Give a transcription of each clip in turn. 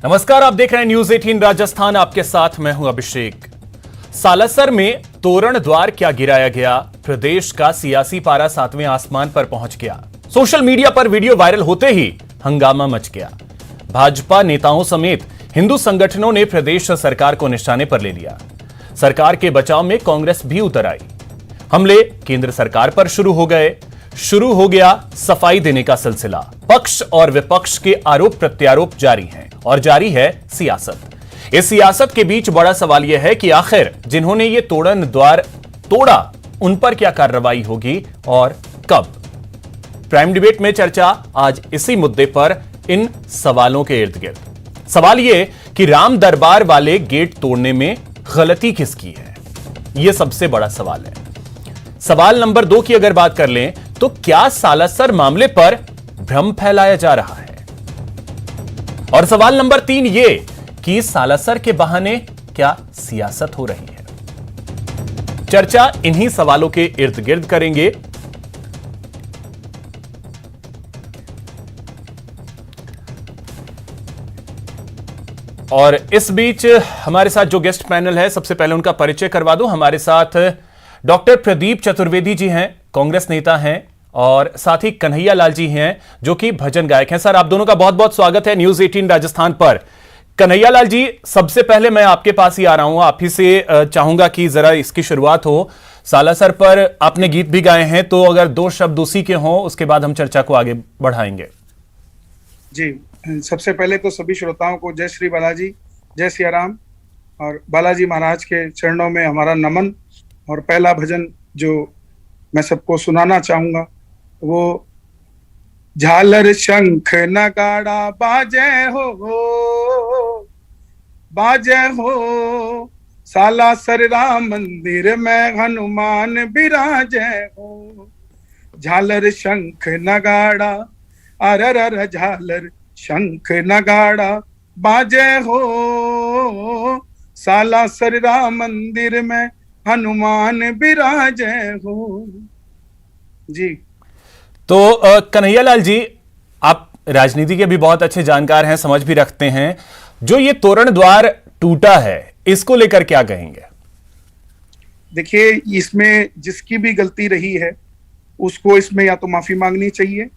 नमस्कार, आप देख रहे हैं न्यूज 18 राजस्थान। आपके साथ मैं हूं अभिषेक। सालासर में तोरण द्वार क्या गिराया गया, प्रदेश का सियासी पारा 7वें आसमान पर पहुंच गया। सोशल मीडिया पर वीडियो वायरल होते ही हंगामा मच गया। भाजपा नेताओं समेत हिंदू संगठनों ने प्रदेश सरकार को निशाने पर ले लिया। सरकार के बचाव में कांग्रेस भी उतर आई। हमले केंद्र सरकार पर शुरू हो गए। शुरू हो गया सफाई देने का सिलसिला। पक्ष और विपक्ष के आरोप प्रत्यारोप जारी हैं और जारी है सियासत। इस सियासत के बीच बड़ा सवाल यह है कि आखिर जिन्होंने ये तोरण द्वार तोड़ा उन पर क्या कार्रवाई होगी और कब। प्राइम डिबेट में चर्चा आज इसी मुद्दे पर, इन सवालों के इर्द गिर्द। सवाल यह कि राम दरबार वाले गेट तोड़ने में गलती किसकी है, यह सबसे बड़ा सवाल है। सवाल नंबर 2 की अगर बात कर लें तो क्या सालासर मामले पर भ्रम फैलाया जा रहा है, और सवाल नंबर 3 यह कि सालासर के बहाने क्या सियासत हो रही है। चर्चा इन्हीं सवालों के इर्द गिर्द करेंगे। और इस बीच हमारे साथ जो गेस्ट पैनल है, सबसे पहले उनका परिचय करवा दूं। हमारे साथ डॉक्टर प्रदीप चतुर्वेदी जी हैं, कांग्रेस नेता हैं, और साथ ही कन्हैया लाल जी हैं जो कि भजन गायक हैं। सर, आप दोनों का बहुत बहुत स्वागत है न्यूज 18 राजस्थान पर। कन्हैया लाल जी, सबसे पहले मैं आपके पास ही आ रहा हूं। आप ही से चाहूंगा कि जरा इसकी शुरुआत हो। सालासर पर आपने गीत भी गाए हैं, तो अगर 2 शब्द उसी के हों, उसके बाद हम चर्चा को आगे बढ़ाएंगे। जी, सबसे पहले तो सभी श्रोताओं को जय श्री बालाजी, जय सिया राम, और बालाजी महाराज के चरणों में हमारा नमन। और पहला भजन जो मैं सबको सुनाना चाहूंगा वो झालर शंख नगाड़ा बाजे हो, बाजे हो, सालासर राम मंदिर में हनुमान बिराजे हो। झालर शंख नगाड़ा, अरर झालर शंख नगाड़ा बाजे हो, सालासर राम मंदिर में हनुमान बिराजे हो। जी, तो कन्हैया लाल जी, आप राजनीति के भी बहुत अच्छे जानकार हैं, समझ भी रखते हैं। जो ये तोरण द्वार टूटा है, इसको लेकर क्या कहेंगे? देखिए, इसमें जिसकी भी गलती रही है उसको इसमें या तो माफी मांगनी चाहिए,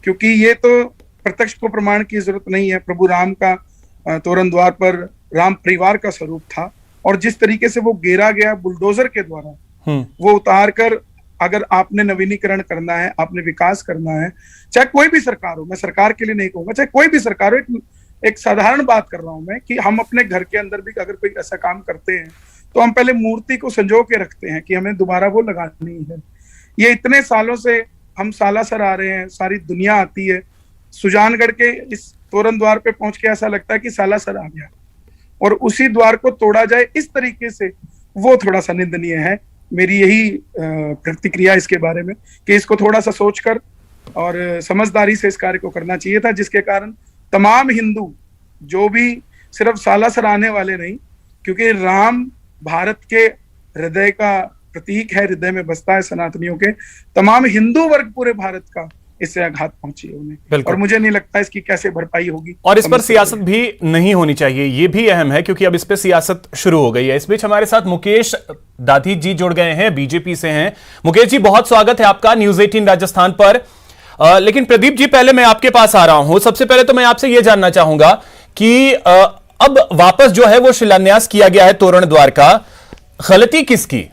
क्योंकि ये तो प्रत्यक्ष को प्रमाण की जरूरत नहीं है। प्रभु राम का तोरण द्वार पर राम परिवार का स्वरूप था, और जिस तरीके से वो घेरा गया बुलडोजर के द्वारा, वो उतार कर, अगर आपने नवीनीकरण करना है, आपने विकास करना है, चाहे कोई भी सरकार हो, मैं सरकार के लिए नहीं कहूंगा, चाहे कोई भी सरकार हो, एक साधारण बात कर रहा हूं मैं, कि हम अपने घर के अंदर भी अगर कोई ऐसा काम करते हैं तो हम पहले मूर्ति को संजो के रखते हैं कि हमें दोबारा वो लगानी है। ये इतने सालों से हम सालासर आ रहे हैं, सारी दुनिया आती है, सुजानगढ़ के इस तोरण द्वार पे पहुंच के ऐसा लगता है कि सालासर आ गया, और उसी द्वार को तोड़ा जाए इस तरीके से, वो थोड़ा सा निंदनीय है। मेरी यही प्रतिक्रिया इसके बारे में, कि इसको थोड़ा सा सोचकर और समझदारी से इस कार्य को करना चाहिए था, जिसके कारण तमाम हिंदू, जो भी सिर्फ सालासर आने वाले नहीं, क्योंकि राम भारत के हृदय का प्रतीक है, हृदय में बसता है सनातनियों के, तमाम हिंदू वर्ग पूरे भारत का इससे आघात पहुंची है उन्हें, और मुझे नहीं लगता इसकी कैसे भरपाई होगी। और इस पर सियासत भी नहीं होनी चाहिए, ये भी अहम है, क्योंकि अब इस पे सियासत शुरू हो गई है। इस बीच हमारे साथ मुकेश दाधी जी जुड़ गए हैं, बीजेपी से हैं। मुकेश जी, बहुत स्वागत है आपका न्यूज 18 राजस्थान पर। लेकिन प्रदीप जी, पहले मैं आपके पास आ रहा हूं। सबसे पहले तो मैं आपसे यह जानना चाहूंगा कि अब वापस जो है वो शिलान्यास किया गया है तोरण द्वार का, गलती किसकी?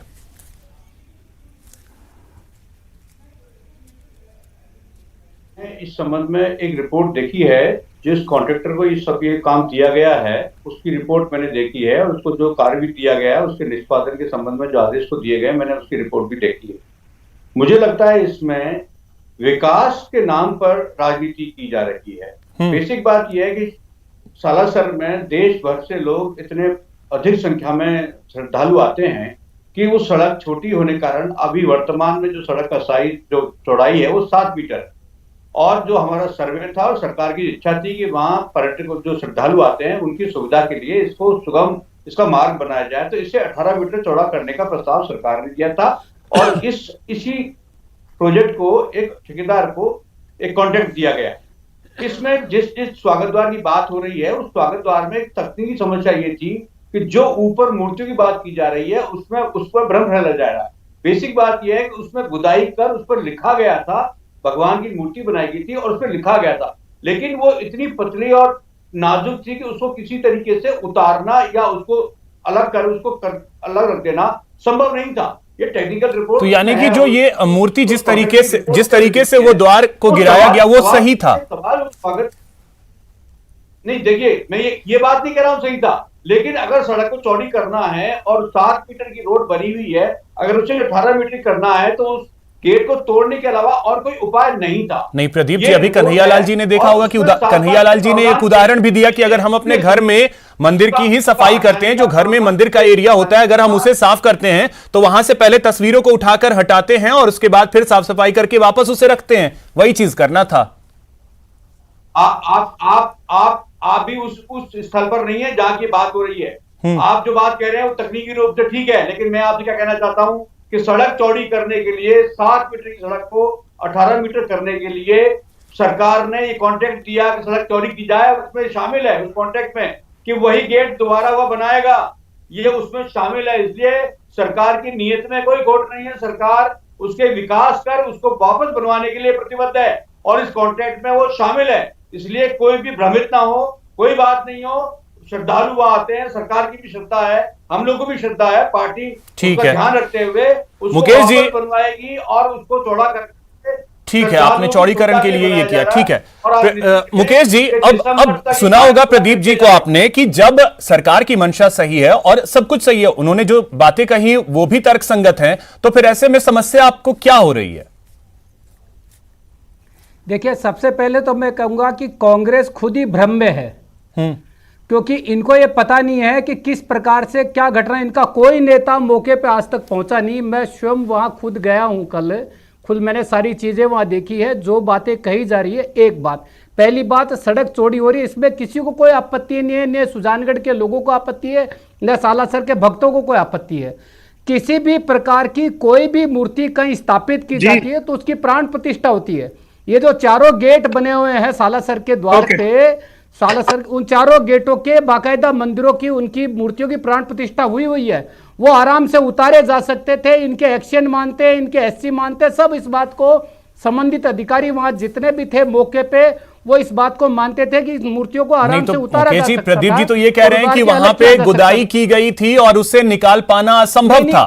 इस संबंध में एक रिपोर्ट देखी है, जिस कॉन्ट्रैक्टर को ये काम दिया गया है उसकी रिपोर्ट मैंने देखी है, और उसको जो कार्य भी दिया गया है, उसके निष्पादन के संबंध में जो आदेश को दिए गए, मैंने उसकी रिपोर्ट भी देखी है। मुझे लगता है इसमें विकास के नाम पर राजनीति की जा रही है। बेसिक बात यह है कि सालासर में देश भर से लोग इतने अधिक संख्या में श्रद्धालु आते हैं कि वो सड़क छोटी होने के कारण अभी वर्तमान में जो सड़क का साइज, जो चौड़ाई है, वो 7 मीटर, और जो हमारा सर्वे था और सरकार की इच्छा थी कि वहां पर्यटक जो श्रद्धालु आते हैं उनकी सुविधा के लिए इसको सुगम, इसका मार्ग बनाया जाए, तो इसे 18 मीटर चौड़ा करने का प्रस्ताव सरकार ने दिया था। और इसी प्रोजेक्ट को एक ठेकेदार को एक कॉन्ट्रैक्ट दिया गया। इसमें जिस स्वागत द्वार की बात हो रही है, उस स्वागत द्वार में एक तकनीकी समस्या ये थी कि जो ऊपर मूर्तियों की बात की जा रही है उसमें उस पर भ्रम फैला जा रहा है। बेसिक बात यह है कि उसमें गुदाई कर उस पर लिखा गया था, भगवान की मूर्ति बनाई गई थी और उस पर लिखा गया था, लेकिन वो इतनी पतली और नाजुक थी कि उसको किसी तरीके से उतारना या उसको अलग कर अलग रख देना संभव नहीं था। ये टेक्निकल रिपोर्ट तो यानी कि जो ये मूर्ति जिस तरीके से वो द्वार को गिराया गया वो सही था। सवाल नहीं, देखिए मैं ये बात नहीं कह रहा हूं सही था, लेकिन अगर सड़क को चौड़ी करना है और 7 मीटर की रोड बनी हुई है, अगर उसे 18 मीटर करना है तो उस गेट को तोड़ने के अलावा और कोई उपाय नहीं था। नहीं प्रदीप जी, अभी कन्हैयालाल जी ने देखा होगा कि कन्हैयालाल जी ने एक उदाहरण भी दिया कि अगर हम अपने घर में मंदिर की ही सफाई करते हैं, जो घर में मंदिर का एरिया होता है, अगर हम उसे साफ करते हैं तो वहां से पहले तस्वीरों को उठाकर हटाते हैं और उसके बाद फिर साफ सफाई करके वापस उसे रखते हैं। वही चीज करना था। आप भी उस स्थल पर नहीं है जहां की बात हो रही है। आप जो बात कह रहे हैं वो तकनीकी रूप से ठीक है, लेकिन मैं आपसे क्या कहना चाहता हूं कि सड़क चौड़ी करने के लिए 7 मीटर की सड़क को 18 मीटर करने के लिए सरकार ने ये कॉन्ट्रैक्ट दिया कि सड़क चौड़ी की जाए, और उसमें शामिल है उस कॉन्ट्रैक्ट में कि वही गेट दोबारा वह बनाएगा, ये उसमें शामिल है। इसलिए सरकार की नीयत में कोई खोट नहीं है, सरकार उसके विकास कर उसको वापस बनवाने के लिए प्रतिबद्ध है और इस कॉन्ट्रैक्ट में वो शामिल है। इसलिए कोई भी भ्रमित ना हो, कोई बात नहीं हो। श्रद्धालु वहां आते हैं, सरकार की भी श्रद्धा है, हम लोग को भी श्रद्धा है, पार्टी ठीक है, है, ध्यान रखते हुए उसको मुकेश जी बनवाएगी और उसको चौड़ा करके। ठीक है, आपने चौड़ीकरण के लिए ये किया, ठीक है। मुकेश जी, अब सुना होगा प्रदीप जी को आपने कि जब सरकार की मंशा सही है और सब कुछ सही है, उन्होंने जो बातें कही वो भी तर्कसंगत हैं, तो फिर ऐसे में समस्या आपको क्या हो रही है? देखिए, सबसे पहले तो मैं कहूंगा कि कांग्रेस खुद ही भ्रम में है, क्योंकि इनको ये पता नहीं है कि किस प्रकार से क्या घटना। इनका कोई नेता मौके पे आज तक पहुंचा नहीं। मैं स्वयं वहां खुद गया हूं, कल खुद मैंने सारी चीजें वहां देखी है। जो बातें कही जा रही है, एक बात, पहली बात, सड़क चौड़ी हो रही है, इसमें किसी को कोई आपत्ति नहीं है, न सुजानगढ़ के लोगों को आपत्ति है, न सालासर के भक्तों को कोई आपत्ति है। किसी भी प्रकार की कोई भी मूर्ति कहीं स्थापित की जाती है तो उसकी प्राण प्रतिष्ठा होती है। ये जो चारों गेट बने हुए हैं सालासर के द्वार पे, सालासर, उन चारों गेटों के बाकायदा मंदिरों की, उनकी मूर्तियों की प्राण प्रतिष्ठा हुई है। वो आराम से उतारे जा सकते थे। इनके एक्शन मानते, इनके एससी मानते, सब इस बात को, संबंधित अधिकारी वहां जितने भी थे मौके पे, वो इस बात को मानते थे कि इस मूर्तियों को आराम से उतारा जा सकता था। प्रदीप जी तो ये कह रहे हैं कि वहां पे गुदाई की गई थी और उसे निकाल पाना असंभव था।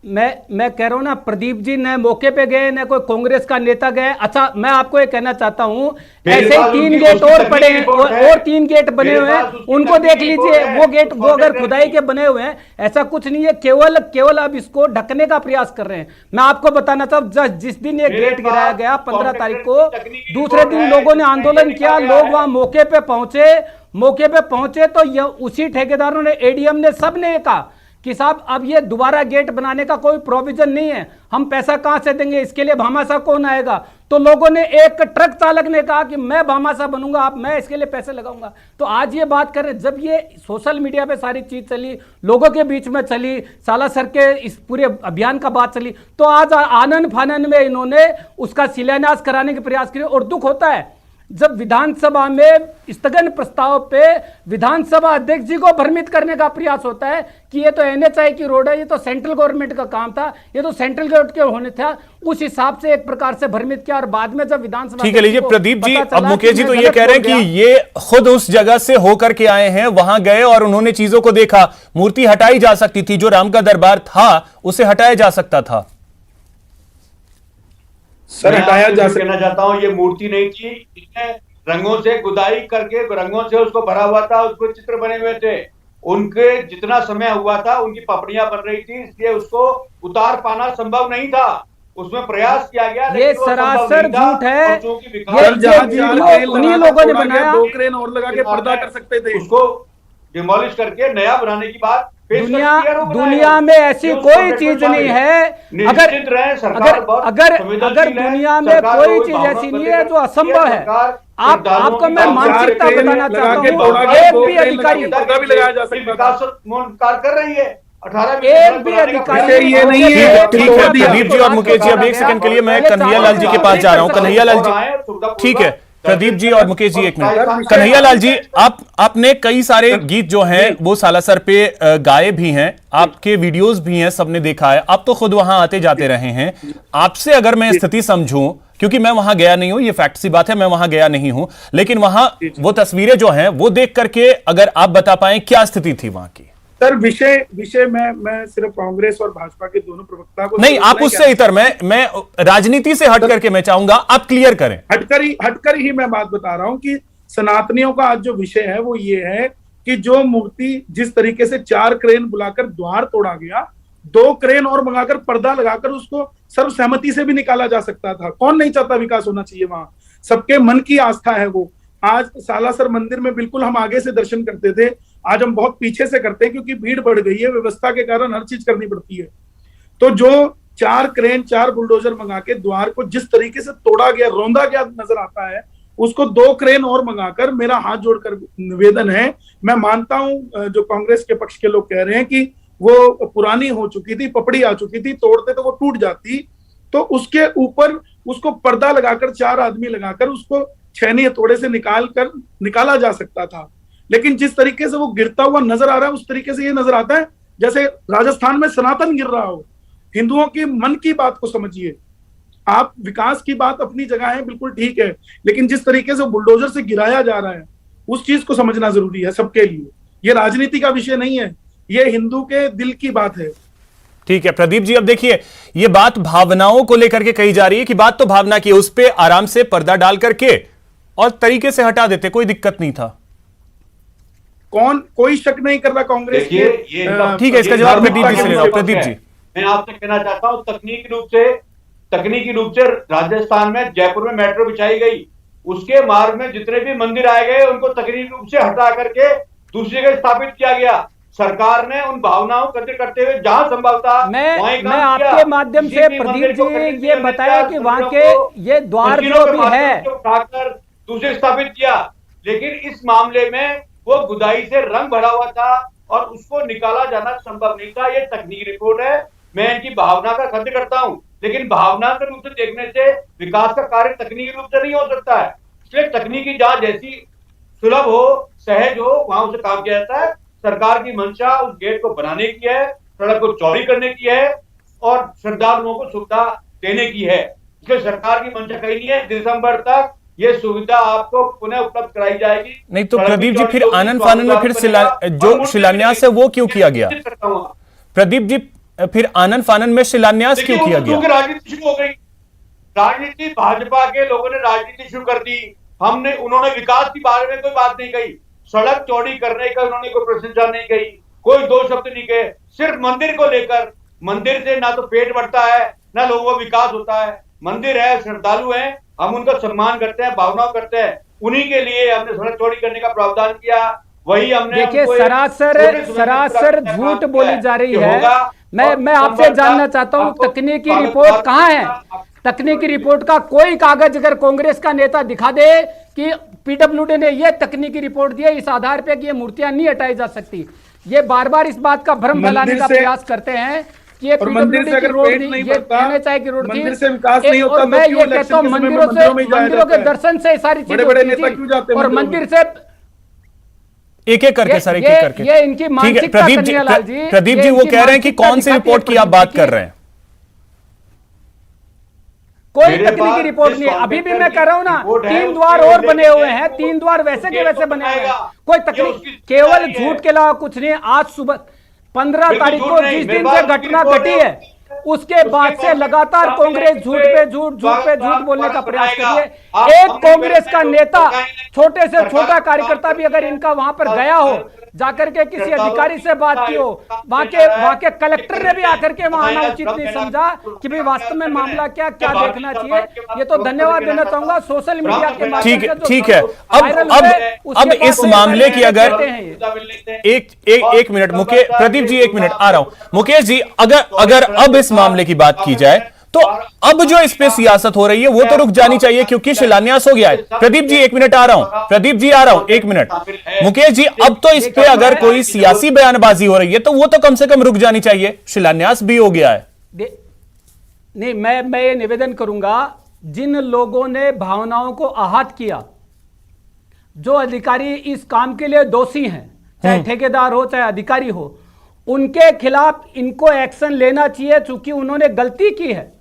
मैं कह रहा हूं ना, प्रदीप जी न मौके पे गए, न कोई कांग्रेस का नेता गए। अच्छा, मैं आपको ये कहना चाहता हूं, ऐसे ही 3 गेट और पड़े हैं और 3 गेट बने हुए हैं, उनको देख लीजिए। वो गेट, वो अगर खुदाई के बने हुए हैं, ऐसा कुछ नहीं है, केवल अब इसको ढकने का प्रयास कर रहे हैं। मैं आपको बताना चाहता हूं, जिस दिन ये गेट गिराया गया 15 तारीख को, दूसरे दिन लोगों ने आंदोलन किया, लोग वहां मौके पे पहुंचे तो उसी ठेकेदारों ने, एडीएम ने, सब ने कहा कि साहब अब ये दोबारा गेट बनाने का कोई प्रोविजन नहीं है, हम पैसा कहां से देंगे, इसके लिए भामाशाह कौन आएगा। तो लोगों ने, एक ट्रक चालक ने कहा कि मैं भामाशाह बनूंगा, आप, मैं इसके लिए पैसे लगाऊंगा। तो आज ये बात कर रहे, जब ये सोशल मीडिया पे सारी चीज चली, लोगों के बीच में चली, सालासर के इस पूरे अभियान का बात चली, तो आज आनन फानन में इन्होंने उसका शिलान्यास कराने के प्रयास किए। और दुख होता है जब विधानसभा में स्थगन प्रस्ताव पे विधानसभा अध्यक्ष जी को भ्रमित करने का प्रयास होता है कि ये तो एनएचआई की रोड है, ये तो सेंट्रल गवर्नमेंट का काम था, ये तो सेंट्रल गवर्नमेंट के होने था, उस हिसाब से एक प्रकार से भ्रमित किया। और बाद में जब विधानसभा, ठीक है, लीजिए प्रदीप जी, अब मुकेश जी तो ये कह रहे हैं कि ये खुद उस जगह से होकर के आए हैं, वहां गए और उन्होंने चीजों को देखा। मूर्ति हटाई जा सकती थी, जो राम का दरबार था उसे हटाया जा सकता था। सर, हटाया जा सकता। कहना चाहता हूं, ये मूर्ति नहीं थी, इसमें रंगों से गुदाई करके, रंगों से उसको भरा हुआ था, उसको चित्र बने हुए थे, उनके जितना समय हुआ था उनकी पपड़ियां बन रही थी, इसलिए उसको उतार पाना संभव नहीं था। उसमें प्रयास किया गया, ये सरासर झूठ है। ये उन्हीं लोगों ने बनाया, 2 क्रेन और लगा के पर्दा कर सकते थे, उसको डिमोलिश करके नया बनाने की बात दुनिया में ऐसी कोई चीज नहीं है। अगर दुनिया में कोई चीज ऐसी नहीं है जो असंभव है। आपको मैं मानसिकता बताना चाहता हूँ, एक भी अधिकारी कर रही है, एक भी अधिकारी ये नहीं है। ठीक है प्रदीप जी और मुकेश जी, अब एक सेकंड के लिए मैं कन्हैयालाल जी के पास जा रहा हूँ। कन्हैयालाल जी, ठीक है, प्रदीप जी और मुकेश जी एक मिनट। कन्हैया लाल जी, आपने कई सारे गीत जो हैं वो सालासर पे गाए भी हैं, आपके वीडियोस भी हैं, सबने देखा है, आप तो खुद वहां आते जाते रहे हैं। आपसे अगर मैं स्थिति समझूं, क्योंकि मैं वहां गया नहीं हूं, ये फैक्ट सी बात है, मैं वहां गया नहीं हूं, लेकिन वहां वो तस्वीरें जो हैं वो देख करके अगर आप बता पाए क्या स्थिति थी वहां की। सर विषय मैं सिर्फ कांग्रेस और भाजपा के दोनों प्रवक्ता को नहीं, आप उससे इतर मैं राजनीति से हट करके मैं चाहूंगा आप क्लियर करें। हटकर ही मैं बात बता रहा हूं कि सनातनियों का आज जो विषय है वो ये है कि जो मूर्ति जिस तरीके से 4 क्रेन बुलाकर द्वार तोड़ा गया, 2 क्रेन और मंगाकर पर्दा लगाकर उसको सर्वसहमति से भी निकाला जा सकता था। कौन नहीं चाहता विकास होना चाहिए वहां, सबके मन की आस्था है वो। आज सालासर मंदिर में बिल्कुल हम आगे से दर्शन करते थे, आज हम बहुत पीछे से करते हैं क्योंकि भीड़ बढ़ गई है, व्यवस्था के कारण हर चीज करनी पड़ती है। तो जो 4 क्रेन 4 बुलडोजर मंगा के द्वार को जिस तरीके से तोड़ा गया, रौंदा गया नजर आता है, उसको 2 क्रेन और मंगाकर मेरा हाथ जोड़कर निवेदन है। मैं मानता हूं जो कांग्रेस के पक्ष के लोग कह रहे हैं कि वो पुरानी हो चुकी थी, पपड़ी आ चुकी थी, तोड़ते तो वो टूट जाती, तो उसके ऊपर उसको पर्दा लगाकर 4 आदमी लगाकर उसको छेनी हथौड़े से निकाला जा सकता था। लेकिन जिस तरीके से वो गिरता हुआ नजर आ रहा है, उस तरीके से ये नजर आता है जैसे राजस्थान में सनातन गिर रहा हो। हिंदुओं की मन की बात को समझिए। आप विकास की बात अपनी जगह है, बिल्कुल ठीक है, लेकिन जिस तरीके से बुलडोजर से गिराया जा रहा है उस चीज को समझना जरूरी है सबके लिए। ये राजनीति का विषय नहीं है, ये हिंदू के दिल की बात है। ठीक है प्रदीप जी, अब देखिए ये बात भावनाओं को लेकर के कही जा रही है कि बात तो भावना की है, उस पर आराम से पर्दा डाल करके और तरीके से हटा देते, कोई दिक्कत नहीं था। कोई शक नहीं कर रहा कांग्रेस के। ठीक है, इसका जवाब प्रदीप जी से ले रहा हूं। प्रदीप जी, मैं आपसे कहना चाहता हूं, तकनीकी रूप से राजस्थान में जयपुर में मेट्रो बिछाई गई, उसके मार्ग में जितने भी मंदिर आए गए उनको तकनीकी रूप से हटा करके दूसरी जगह स्थापित किया गया। सरकार ने उन भावनाओं को कदर करते हुए जहां संभव था मैं आपके माध्यम से प्रदीप जी ये बताया कि वहां के ये द्वार जो भी है उठाकर दूसरे स्थापित किया, लेकिन इस मामले में वो गुदाई से रंग भरा हुआ था और उसको निकाला जाना संभव नहीं था। ये तकनीकी रिपोर्ट है, मैं इनकी भावना का खंड करता हूं, लेकिन भावना के रूप से देखने से विकास का कार्य तकनीकी रूप से नहीं हो सकता है। इसलिए तकनीकी जांच जैसी सुलभ हो, सहज हो, वहां उसे काम किया जाता है। सरकार की मंशा उस गेट को बनाने की है, सड़क को चौड़ी करने की है और श्रद्धालुओं को सुविधा देने की है। इसलिए सरकार की मंशा कहीं नहीं है, दिसंबर तक ये सुविधा आपको पुनः उपलब्ध कराई जाएगी। नहीं तो प्रदीप जी फिर आनंद फानन में फिर जो शिलान्यास है वो क्यों किया गया? प्रदीप जी फिर आनंद फानन में शिलान्यास क्यों किया गया? राजनीति शुरू हो गई, राजनीति भाजपा के लोगों ने राजनीति शुरू कर दी। उन्होंने विकास के बारे में कोई बात नहीं कही, सड़क चौड़ी करने का उन्होंने कोई प्रशंसा नहीं कही, कोई 2 शब्द नहीं कहे। सिर्फ मंदिर को लेकर, मंदिर से ना तो पेट बढ़ता है ना लोगों का विकास होता है। मंदिर है, श्रद्धालु हैं, हम उनका सम्मान करते हैं, भावनाओं करते हैं, उन्हीं के लिए हमने सड़क चौड़ी करने का प्रावधान किया। वही हमने देखिए सरासर झूठ बोली जा रही है। मैं आपसे जानना चाहता हूं तकनीकी रिपोर्ट कहां है? तकनीकी रिपोर्ट का कोई कागज अगर कांग्रेस का नेता दिखा दे कि पीडब्ल्यूडी ने ये तकनीकी रिपोर्ट दी है इस आधार पे कि ये मूर्तियां नहीं हटाई जा सकती। ये बार बार इस बात का भ्रम फैलाने का प्रयास करते हैं कि ये पीडब्ल्यूडी की रोड दी, ये कहने चाहिए कि रोड मंदिर से विकास नहीं होता। मैं ये कहता हूँ मंदिरों के दर्शन से सारी चीजें बड़े नेता क्यों जाते हैं और मंदिर से एक एक करके सर, एक एक करके। ये इनकी मानसिकता प्रदीप जी वो कह रहे हैं कि कौन सी रिपोर्ट की आप बात कर रहे हैं? कोई तकनीकी रिपोर्ट नहीं है। अभी भी मैं कह रहा हूं ना, 3 द्वार और बने हुए हैं, 3 द्वार वैसे के वैसे बने हुए हैं। कोई तकनीक, केवल झूठ के अलावा कुछ नहीं। आज सुबह 15 तारीख को जिस दिन से घटना घटी है उसके बाद से लगातार कांग्रेस झूठ पे झूठ बोलने का प्रयास कर रही है। एक कांग्रेस का नेता, छोटे से छोटा कार्यकर्ता भी अगर इनका वहां पर गया हो, जाकर के किसी अधिकारी से बात की हो, वहां के कलेक्टर ने भी आकर के वहां आना उचित नहीं समझा कि भाई वास्तव में मामला क्या देखना चाहिए। ये तो धन्यवाद देना चाहूंगा सोशल मीडिया के माध्यम से। ठीक है, अब इस मामले की अगर एक मिनट प्रदीप जी, 1 मिनट आ रहा हूं। मुकेश जी, अगर अब इस मामले की बात की जाए तो अब जो इस पे सियासत हो रही है वो तो रुक जानी चाहिए क्योंकि शिलान्यास हो गया है। प्रदीप जी 1 मिनट आ रहा हूं, प्रदीप जी आ रहा हूं, 1 मिनट। मुकेश जी, अब तो इस पे अगर कोई सियासी बयानबाजी हो रही है तो वो तो कम से कम रुक जानी चाहिए, शिलान्यास भी हो गया है। नहीं, मैं ये निवेदन करूंगा, जिन लोगों ने भावनाओं को आहत किया जो अधिकारी इस काम के लिए दोषी हैं, चाहे ठेकेदार हो चाहे अधिकारी हो, उनके खिलाफ इनको एक्शन लेना चाहिए, चूंकि उन्होंने गलती की है।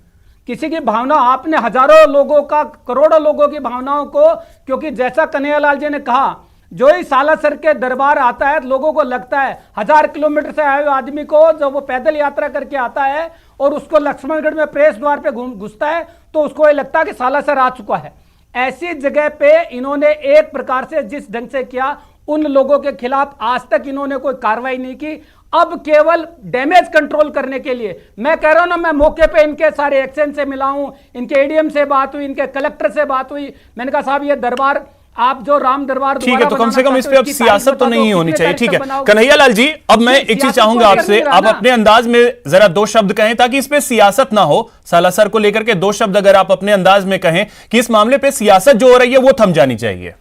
किसी की भावना, आपने हजारों लोगों का, करोड़ों लोगों की भावनाओं को, क्योंकि जैसा कन्हैयालाल जी ने कहा, जो ही सालासर के दरबार आता है लोगों को लगता है 1000 किलोमीटर से आए हुए आदमी को, जब वो पैदल यात्रा करके आता है और उसको लक्ष्मणगढ़ में प्रेस द्वार पे घुसता है तो उसको ये लगता है कि सालासर आ चुका है। ऐसी जगह पे इन्होंने एक प्रकार से जिस ढंग से किया, उन लोगों के खिलाफ आज तक इन्होंने कोई कार्रवाई नहीं की। अब केवल डैमेज कंट्रोल करने के लिए, मैं कह रहा हूं ना, मैं मौके पे इनके सारे एक्शन से मिला हूं, इनके एडीएम से बात हुई, इनके कलेक्टर से बात हुई। मैंने कहा साहब ये दरबार, आप जो राम दरबार ठीक है, तो कम से कम इस पे अब सियासत तो नहीं होनी चाहिए। ठीक है कन्हैयालाल जी, अब मैं एक चीज चाहूंगा आपसे, आप अपने अंदाज में जरा 2 शब्द कहें ताकि इस पे सियासत ना हो। सालासर को लेकर के 2 शब्द अगर आप अपने अंदाज में कहें कि इस मामले पे सियासत जो हो रही है वो थम जानी चाहिए।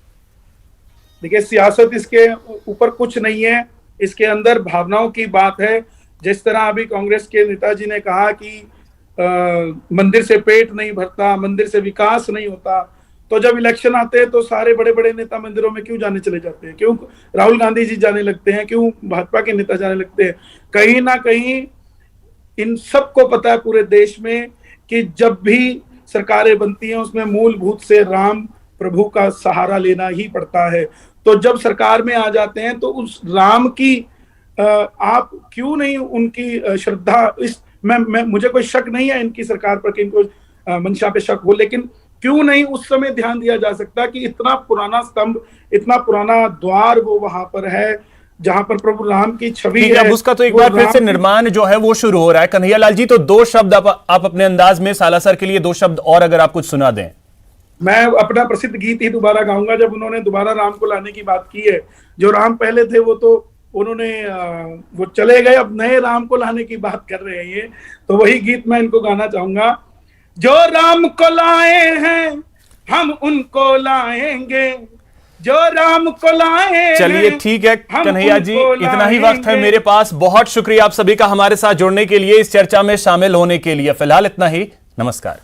देखिए, सियासत इसके ऊपर कुछ नहीं है, इसके अंदर भावनाओं की बात है। जिस तरह अभी कांग्रेस के नेताजी ने कहा कि मंदिर से पेट नहीं भरता, मंदिर से विकास नहीं होता, तो जब इलेक्शन आते हैं तो सारे बड़े बड़े नेता मंदिरों में क्यों जाने चले जाते हैं? क्यों राहुल गांधी जी जाने लगते हैं? क्यों भाजपा के नेता जाने लगते हैं? कहीं ना कहीं इन सबको पता है पूरे देश में कि जब भी सरकारें बनती हैं उसमें मूलभूत से राम प्रभु का सहारा लेना ही पड़ता है। तो जब सरकार में आ जाते हैं तो उस राम की आप क्यों नहीं उनकी श्रद्धा, इस मैं मुझे कोई शक नहीं है इनकी सरकार पर कि इनको मंशा पे शक हो, लेकिन क्यों नहीं उस समय ध्यान दिया जा सकता कि इतना पुराना स्तंभ, इतना पुराना द्वार वो वहां पर है जहां पर प्रभु राम की छवि है। अब उसका तो एक बार फिर से निर्माण जो है वो शुरू हो रहा है। कन्हैयालाल जी, तो 2 शब्द आप अपने अंदाज में सालासर के लिए 2 शब्द और अगर आप कुछ सुना दें। मैं अपना प्रसिद्ध गीत ही दोबारा गाऊंगा। जब उन्होंने दोबारा राम को लाने की बात की है, जो राम पहले थे वो तो उन्होंने वो चले गए, अब नए राम को लाने की बात कर रहे हैं ये, तो वही गीत मैं इनको गाना चाहूंगा। जो राम को लाए हैं हम उनको लाएंगे, जो राम को लाए। चलिए ठीक है कन्हैया जी, इतना ही वक्त है मेरे पास। बहुत शुक्रिया आप सभी का हमारे साथ जुड़ने के लिए, इस चर्चा में शामिल होने के लिए। फिलहाल इतना ही, नमस्कार।